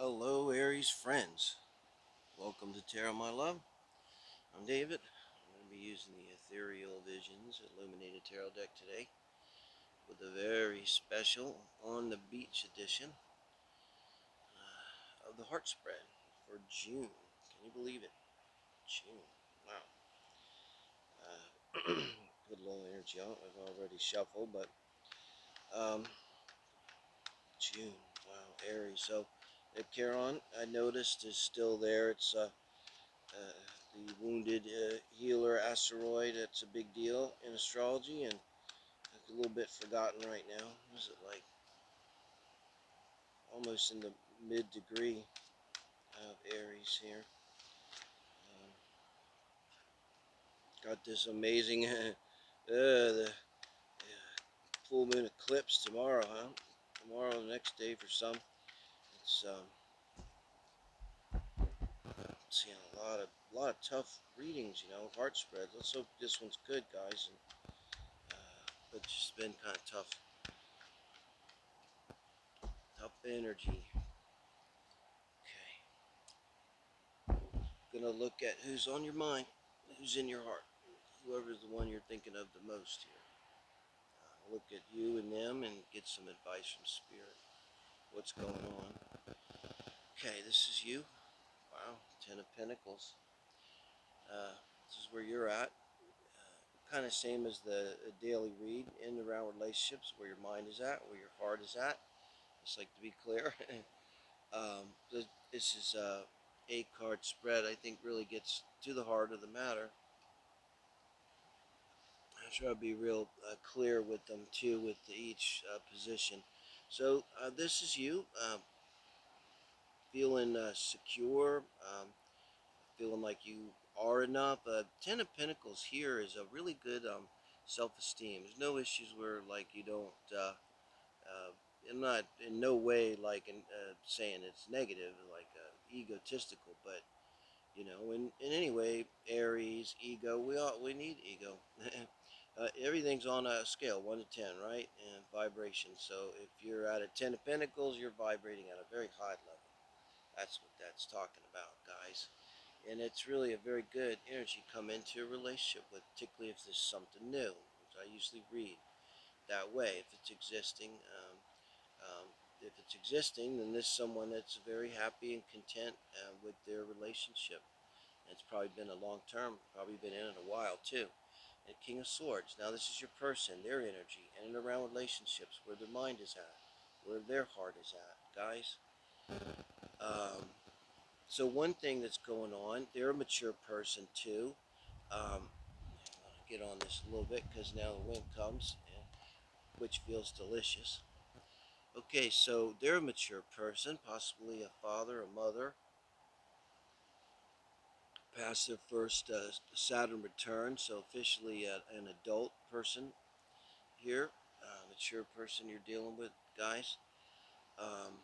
Hello, Aries friends. Welcome to Tarot My Love. I'm David. I'm going to be using the Ethereal Visions Illuminated Tarot deck today with a very special On the Beach edition of the Heart Spread for June. Can you believe it? June. Wow. Good little energy on it. I've already shuffled, but June. Wow, Aries. So, the Charon, I noticed, is still there. It's the wounded healer asteroid. That's a big deal in astrology, and it's a little bit forgotten right now. What is it, like almost in the mid-degree of Aries here? Got this amazing the full moon eclipse tomorrow, huh? Tomorrow, the next day for some. It's seeing a lot of tough readings, heart spreads. Let's hope this one's good, guys. But it's just been kind of tough energy. Okay, gonna look at who's on your mind, who's in your heart, whoever's the one you're thinking of the most here. Look at you and them and get some advice from Spirit. What's going on? Okay, this is you. Wow, Ten of Pentacles. This is where you're at. Kind of same as the daily read, in and around relationships, where your mind is at, where your heart is at. Just like to be clear. This is a 8-card spread. I think really gets to the heart of the matter. I try to be real clear with them too, with each position. So this is you feeling secure, feeling like you are enough. Ten of Pentacles here is a really good self-esteem. There's no issues where like you don't. I'm not in no way like saying it's negative, like egotistical, but in any way, Aries, ego, we need ego. Everything's on a scale, 1 to 10, right? And vibration. So if you're at a 10 of Pentacles, you're vibrating at a very high level. That's what that's talking about, guys. And it's really a very good energy come into a relationship with, particularly if there's something new, which I usually read that way. If it's existing, um, then this is someone that's very happy and content with their relationship. It's probably been a long term, probably been in it a while too. And King of Swords. Now this is your person, their energy, in and around relationships, where their mind is at, where their heart is at, guys. So one thing that's going on, they're a mature person too. I'm gonna get on this a little bit because now the wind comes, which feels delicious. Okay, so they're a mature person, possibly a father, a mother, past their first Saturn return, so officially an adult person here, mature person you're dealing with, guys. Um,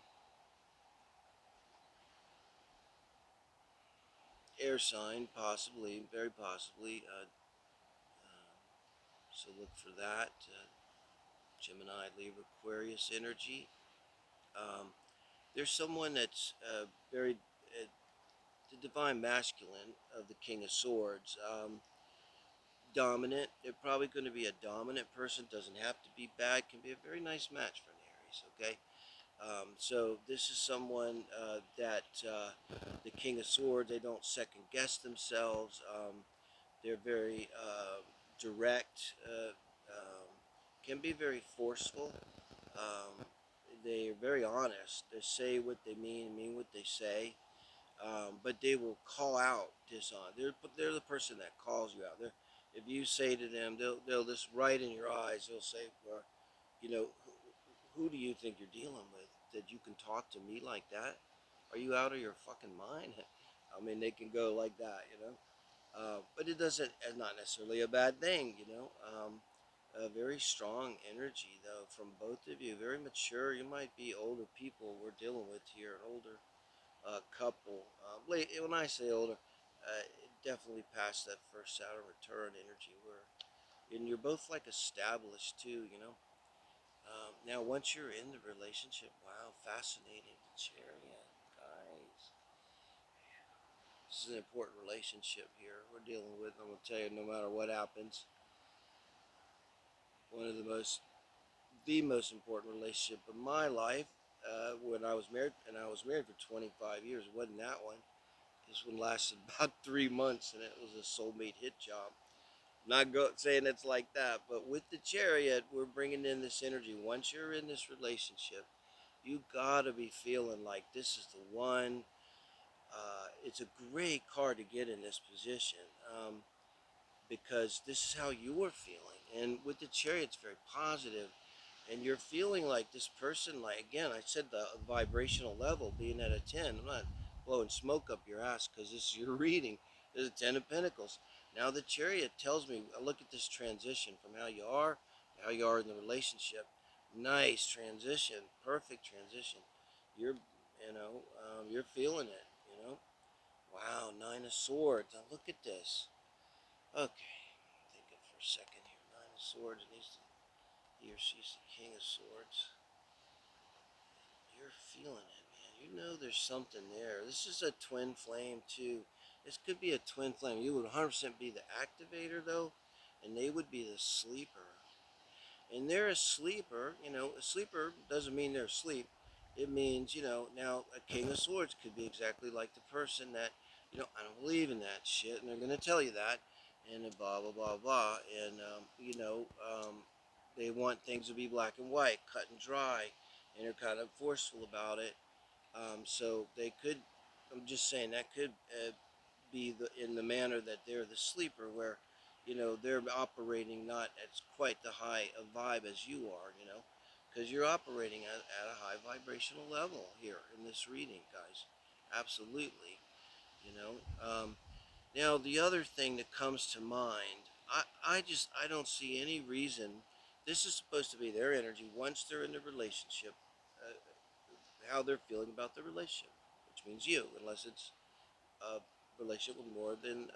Air sign, possibly, very possibly. So look for that. Gemini, Libra, Aquarius energy. Um, there's someone that's very the divine masculine of the King of Swords. Dominant. They're probably going to be a dominant person. Doesn't have to be bad. Can be a very nice match for an Aries. Okay. So this is someone that the King of Swords. They don't second guess themselves. They're very direct. Can be very forceful. Um, they're very honest. They say what they mean what they say. But they will call out dishonor. They're the person that calls you out. If you say to them, they'll just right in your eyes. They'll say, well, who do you think you're dealing with? That you can talk to me like that? Are you out of your fucking mind? I mean, they can go like that. But it doesn't. It's not necessarily a bad thing. A very strong energy though from both of you. Very mature. You might be older people we're dealing with here. An older couple. When I say older, definitely past that first Saturn return energy and you're both like established too. Now once you're in the relationship, wow, fascinating. The Chariot, This is an important relationship here we're dealing with. I'm going to tell you, no matter what happens, one of the most important relationship of my life. When I was married, and I was married for 25 years. It wasn't that one. This one lasted about 3 months, and it was a soulmate hit job. Not saying it's like that, but with the chariot, we're bringing in this energy. Once you're in this relationship, you gotta be feeling like this is the one. It's a great card to get in this position. Because this is how you're feeling. And with the chariot, it's very positive, and you're feeling like this person, like, again, I said the vibrational level being at a 10. I'm not blowing smoke up your ass because this is your reading. There's a 10 of Pentacles. Now the chariot tells me, I look at this transition from how you are to how you are in the relationship. Nice transition, perfect transition. You're feeling it, you know. Wow, 9 of Swords. Now look at this. Okay, thinking for a second here. 9 of Swords, and he or she's the King of Swords. You're feeling it, man. You know there's something there. This is a twin flame, too. This could be a twin flame. You would 100% be the activator, though, and they would be the sleeper. And they're a sleeper. A sleeper doesn't mean they're asleep. It means, now a King of Swords could be exactly like the person that, I don't believe in that shit, and they're going to tell you that, and blah, blah, blah, blah. And, they want things to be black and white, cut and dry, and they're kind of forceful about it. So they could, I'm just saying, that could be in the manner that they're the sleeper, where they're operating not at quite the high of vibe as you are, because you're operating at a high vibrational level here in this reading, guys. Absolutely. you know Now the other thing that comes to mind, I don't see any reason. This is supposed to be their energy once they're in the relationship, uh, how they're feeling about the relationship, which means you, unless it's a relationship with more than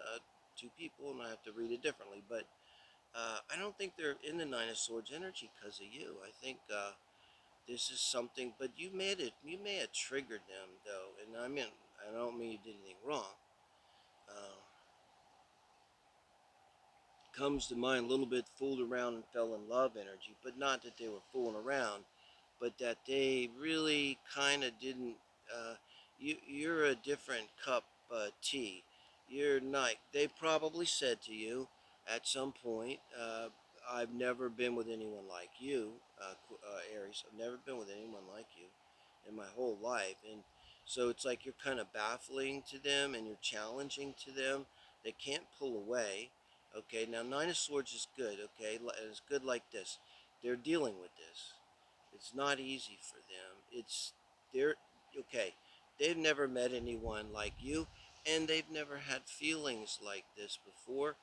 two people, and I have to read it differently. But I don't think they're in the 9 of Swords energy because of you. I think this is something, but you may have triggered them, though, and I don't mean you did anything wrong. Uh, Comes to mind a little bit fooled around and fell in love energy, but not that they were fooling around, but that they really kind of didn't. Uh, you're a different cup tea. You're not. They probably said to you at some point, "I've never been with anyone like you, Aries. I've never been with anyone like you in my whole life." And so it's like you're kind of baffling to them, and you're challenging to them. They can't pull away. Okay, now 9 of Swords is good. Okay, it's good like this. They're dealing with this. It's not easy for them. They're okay. They've never met anyone like you, and they've never had feelings like this before,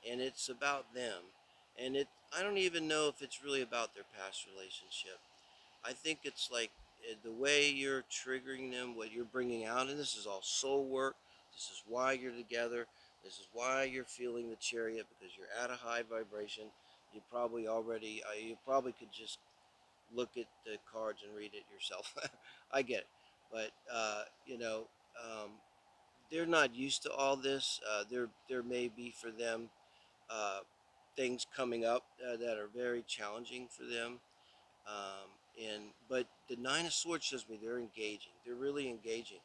and it's about them. And I don't even know if it's really about their past relationship. I think it's like the way you're triggering them, what you're bringing out, and this is all soul work. This is why you're together. This is why you're feeling the chariot, because you're at a high vibration. You probably could just look at the cards and read it yourself. I get it, but um, they're not used to all this. There may be for them uh, things coming up that are very challenging for them. But the 9 of Swords shows me they're engaging. They're really engaging.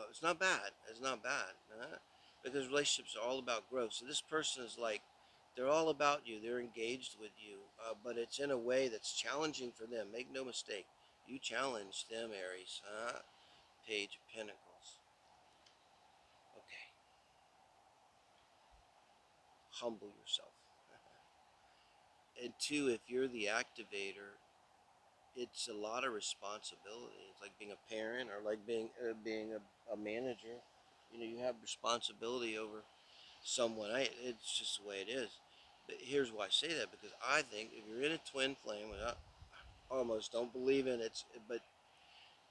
It's not bad. It's not bad, because relationships are all about growth. So this person is like, they're all about you. They're engaged with you, but it's in a way that's challenging for them. Make no mistake, you challenge them, Aries. Page of Pentacles. Okay, humble yourself. And two, if you're the activator, it's a lot of responsibility. It's like being a parent, or like being a manager. You have responsibility over someone. It's just the way it is. But here's why I say that, because I think if you're in a twin flame, and I almost don't believe in it, but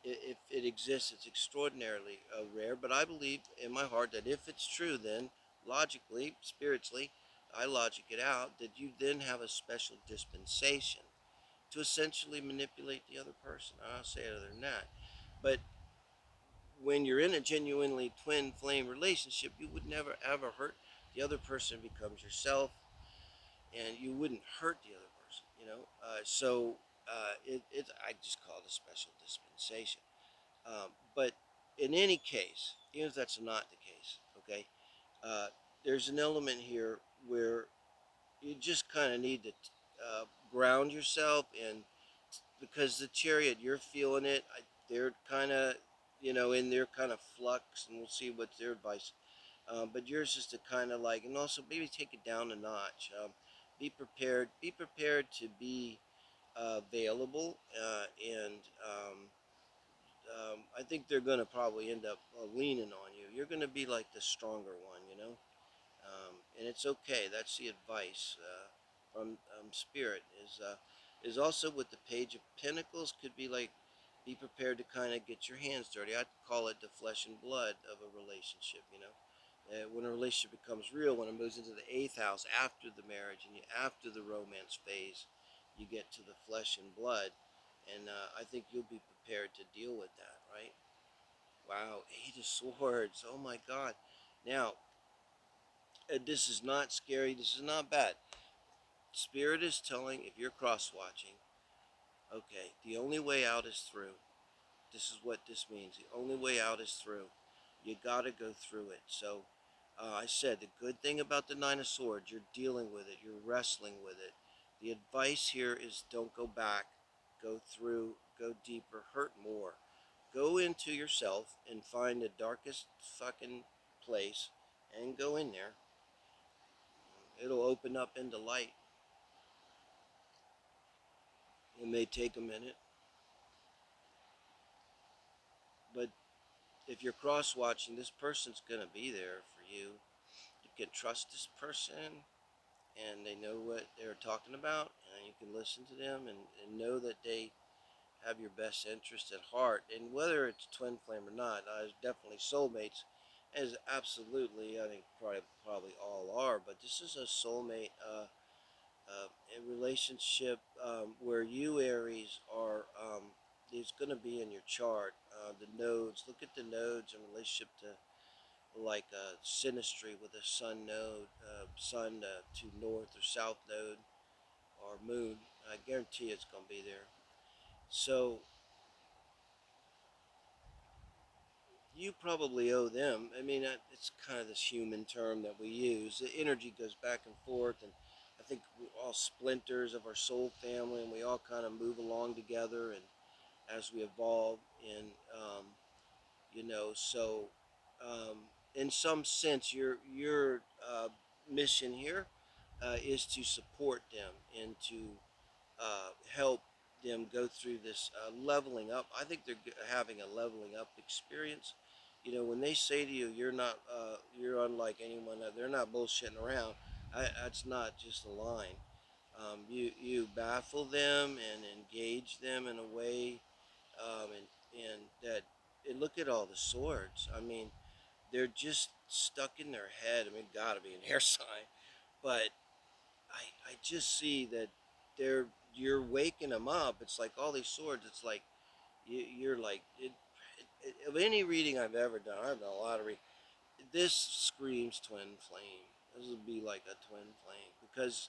if it exists, it's extraordinarily rare. But I believe in my heart that if it's true, then logically, spiritually, I logic it out, that you then have a special dispensation to essentially manipulate the other person. I'll say it other than that. But when you're in a genuinely twin flame relationship, you would never ever hurt the other person. Becomes yourself, and you wouldn't hurt the other person. I just call it a special dispensation. But in any case, even if that's not the case, okay, uh, there's an element here where you just kind of need to ground yourself, and because the chariot, you're feeling it. They're kind of, in their kind of flux, and we'll see what's their advice. But yours is to kind of like, and also maybe take it down a notch. Be prepared. Be prepared to be available, and I think they're going to probably end up leaning on you. You're going to be like the stronger one. And it's okay. That's the advice from Spirit. Is also with the Page of Pentacles, could be like, be prepared to kind of get your hands dirty. I'd call it the flesh and blood of a relationship. When a relationship becomes real, when it moves into the eighth house after the marriage and after the romance phase, you get to the flesh and blood, and I think you'll be prepared to deal with that, right? Wow, Eight of Swords. Oh my God. Now, this is not scary. This is not bad. Spirit is telling, if you're cross watching, okay, the only way out is through. This is what this means. The only way out is through. You got to go through it. So, I said the good thing about the Nine of Swords, you're dealing with it, you're wrestling with it. The advice here is don't go back, go through, go deeper, hurt more. Go into yourself and find the darkest fucking place and go in there. It'll open up into light. It may take a minute, but if you're cross watching, this person's going to be there for you. You can trust this person, and they know what they're talking about, and you can listen to them, and know that they have your best interest at heart. And whether it's twin flame or not, definitely soulmates, as absolutely, I think probably all are, but this is a soulmate a relationship where you, Aries, are is going to be in your chart. The nodes, look at the nodes in relationship to like synastry with a sun node, sun to north or south node, or moon. I guarantee it's going to be there. So you probably owe them. I mean, it's kind of this human term that we use. The energy goes back and forth, and I think we're all splinters of our soul family, and we all kind of move along together, and as we evolve, and so in some sense, your mission here is to support them and to help them go through this leveling up. I think they're having a leveling up experience. When they say to you, you're unlike anyone, they're not bullshitting around. That's not just a line. You baffle them and engage them in a way, and that. And look at all the swords. I mean, they're just stuck in their head. I mean, gotta be an air sign, but I just see that they're you're waking them up. It's like all these swords. It's like you're like of any reading I've ever done. I've done a lot of reading. This screams twin flame. This would be like a twin flame because,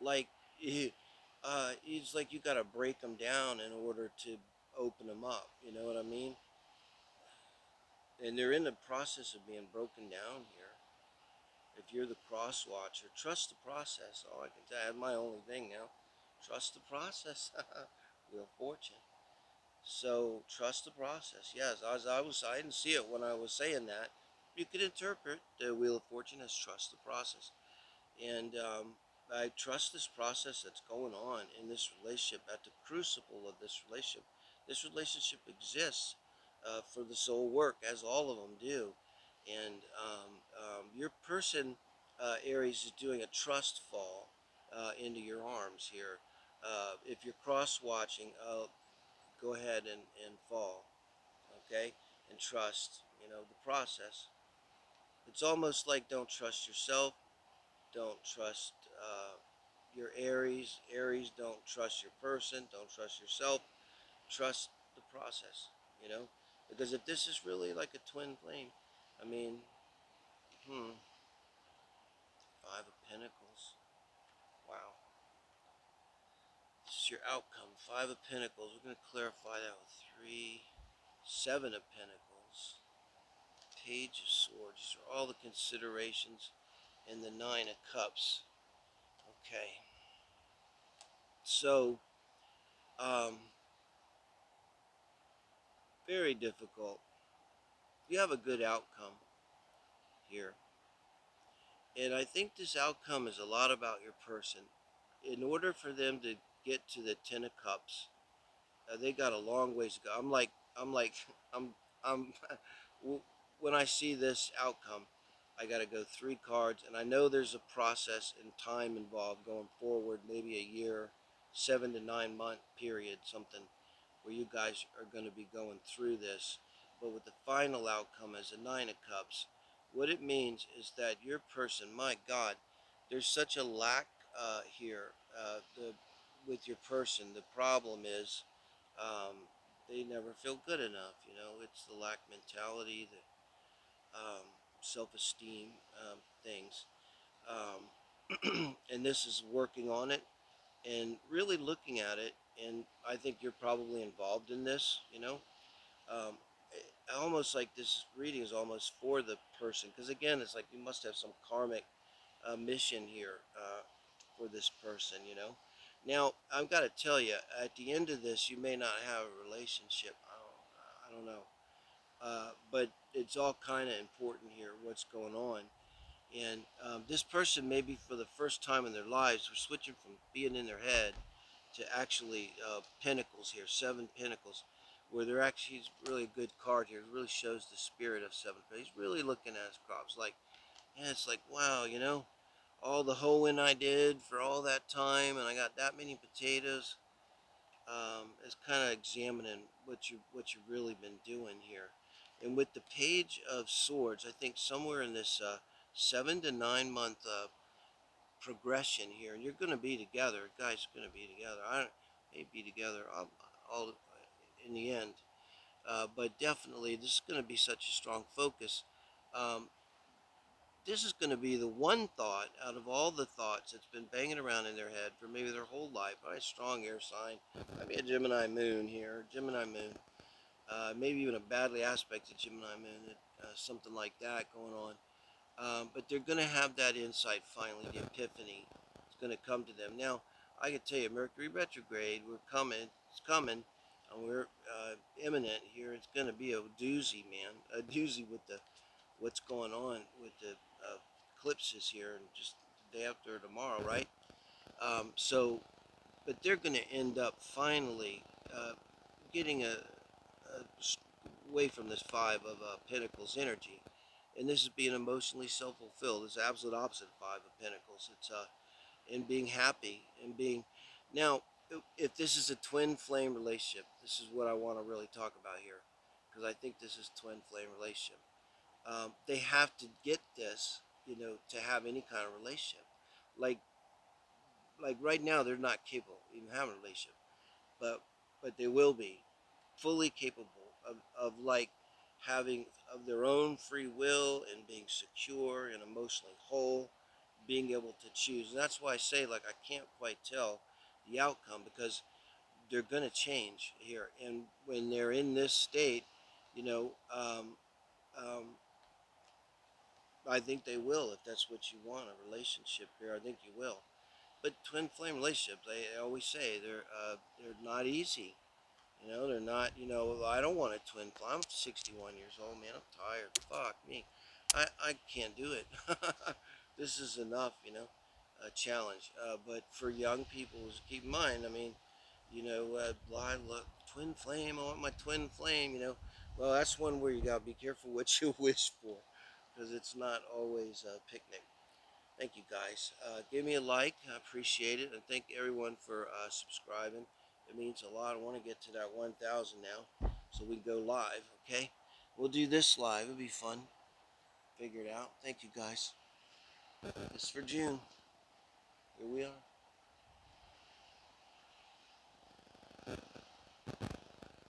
like, it's like you got to break them down in order to open them up. You know what I mean? And they're in the process of being broken down here. If you're the cross watcher, trust the process. All I can tell you, that's my only thing now. Trust the process. Wheel of Fortune. So trust the process. Yes, I didn't see it when I was saying that. You could interpret the Wheel of Fortune as trust the process. And I trust this process that's going on in this relationship, at the crucible of this relationship. This relationship exists for the soul work, as all of them do. And your person, Aries, is doing a trust fall into your arms here. If you're cross watching, go ahead and fall, okay? And trust, the process. It's almost like don't trust yourself, don't trust your Aries. Aries, don't trust your person. Don't trust yourself. Trust the process. You know. Because if this is really like a twin flame, I mean, Five of Pentacles. Wow. This is your outcome. Five of Pentacles. We're going to clarify that with three. Seven of Pentacles. Page of Swords. These are all the considerations. And the Nine of Cups. Okay. So, um, very difficult. You have a good outcome here. And I think this outcome is a lot about your person. In order for them to get to the Ten of Cups, they got a long ways to go. I'm like, I'm, I'm, when I see this outcome, I got to go three cards, and I know there's a process and time involved going forward, maybe a year, 7 to 9 month period, something where you guys are going to be going through this. But with the final outcome as a Nine of Cups, what it means is that your person, my God, there's such a lack here with your person. The problem is um, they never feel good enough. You know, it's the lack mentality, the self-esteem things. And this is working on it and really looking at it. And I think you're probably involved in this, you know. Um, Almost like this reading is almost for the person. Because again, it's like you must have some karmic mission here for this person, you know. Now, I've got to tell you, at the end of this, you may not have a relationship. I don't know. But it's all kind of important here, what's going on. And this person, maybe for the first time in their lives, we're switching from being in their head to actually pentacles here, seven pentacles, where they're actually, he's really a good card here. It really shows the spirit of seven. He's really looking at his crops like, yeah, it's like, wow, you know, all the hoeing I did for all that time, and I got that many potatoes. It's kind of examining what you've really been doing here, and with the Page of Swords, I think somewhere in this 7 to 9 month progression here, and you're going to be together, guys. Are going to be together. I don't may be together all in the end, but definitely this is going to be such a strong focus. Um, this is going to be the one thought out of all the thoughts that's been banging around in their head for maybe their whole life. Probably a strong air sign. Maybe a Gemini moon here. Gemini moon. Maybe even a badly aspected Gemini moon. Something like that going on. But they're going to have that insight finally. The epiphany is going to come to them. Now, I can tell you, Mercury retrograde, we're coming. It's coming. And we're imminent here. It's going to be a doozy, man. A doozy with the what's going on with the eclipses here, and just the day after tomorrow, right? So, but they're going to end up finally getting away from this Five of Pentacles energy, and this is being emotionally self-fulfilled. It's the absolute opposite of Five of Pentacles. It's and being happy and being now. If this is a twin flame relationship, this is what I want to really talk about here, because I think this is twin flame relationship. They have to get this, you know, to have any kind of relationship. Like, like right now, they're not capable of even having a relationship, but they will be fully capable of like having of their own free will and being secure and emotionally whole, being able to choose. And that's why I say, like, I can't quite tell the outcome because they're going to change here. And when they're in this state, you know, I think they will, if that's what you want, a relationship here. I think you will. But twin flame relationships, they always say they're not easy. You know, they're not. You know, I don't want a twin flame. I'm 61 years old, man. I'm tired. Fuck me. I can't do it. This is enough. You know, a challenge. But for young people, keep in mind. I mean, you know, look, twin flame. I want my twin flame. You know, well, that's one where you gotta be careful what you wish for, because it's not always a picnic. Thank you guys. Give me a like. I appreciate it. And thank everyone for subscribing. It means a lot. I want to get to that 1,000 now so we can go live, okay? We'll do this live. It'll be fun. Figure it out. Thank you guys. This is for June. Here we are.